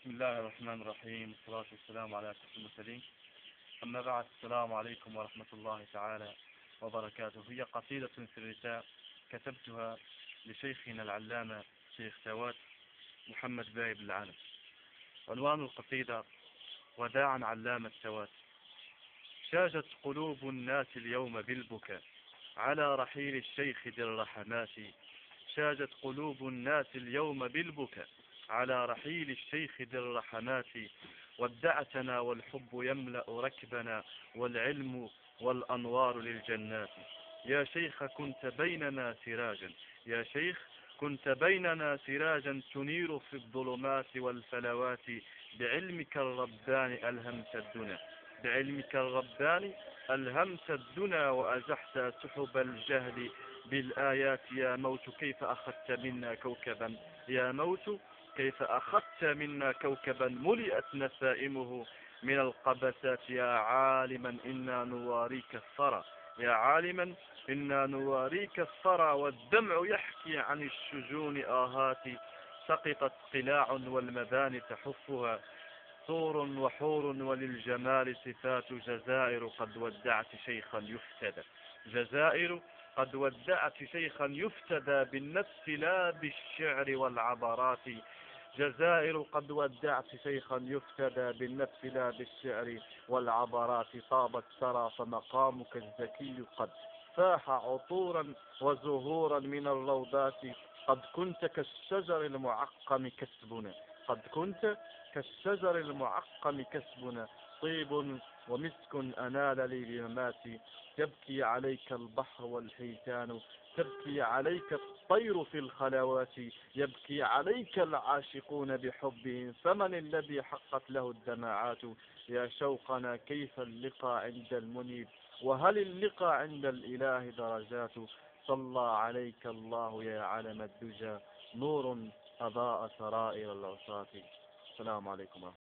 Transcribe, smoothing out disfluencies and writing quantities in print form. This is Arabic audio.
بسم الله الرحمن الرحيم، والصلاة والسلام على أشرف المرسلين. أما بعد، السلام عليكم ورحمة الله تعالى وبركاته. هي قصيدة سريتاء كتبتها لشيخنا العلامة شيخ ثوات محمد باي بن العالم. عنوان القصيدة: وداعا علامة ثوات. شاجت قلوب الناس اليوم بالبكاء على رحيل الشيخ ذي الرحمات. شاجت قلوب الناس اليوم بالبكاء على رحيل الشيخ ذي الرحمات. ودعتنا والحب يملأ ركبنا والعلم والأنوار للجنات. يا شيخ كنت بيننا سراجا، يا شيخ كنت بيننا سراجا تنير في الظلمات والفلوات. بعلمك الرباني ألهمت الدنا، بعلمك الرباني ألهمت الدنا وأزحت سحب الجهل بالآيات. يا موت كيف أخذت منا كوكبا، يا موت كيف أخذت منا كوكبا ملئت نسائمه من القبسات. يا عالما إنا نواريك الثرى، يا عالما إنا نواريك الثرى. والدمع يحكي عن الشجون آهات. سقطت قلاع والمباني تحفها سور وحور وللجمال صفات. جزائر قد ودعت شيخا يفتدى، جزائر قد ودعت شيخا يفتدى بالنفس لا بالشعر والعبرات. جزائر قد ودعت شيخا يفتدى بالنفس لا بالشعر والعبرات. طابت ثرى فمقامك الزكي قد فاح عطورا وزهورا من الروضات. قد كنت كالشجر المعقم كسبنا، قد كنت كالشجر المعقم كسبنا. طيب ومسك أنال لي بمماتي. يبكي عليك البحر والحيتان، تبكي عليك الطير في الخلوات. يبكي عليك العاشقون بحبهم، فمن الذي حقت له الدمعات. يا شوقنا كيف اللقاء عند المنيب، وهل اللقاء عند الإله درجات. صلى عليك الله يا علم الدجى، نور أضاء سرائر العصاة. السلام عليكم ورحمة الله.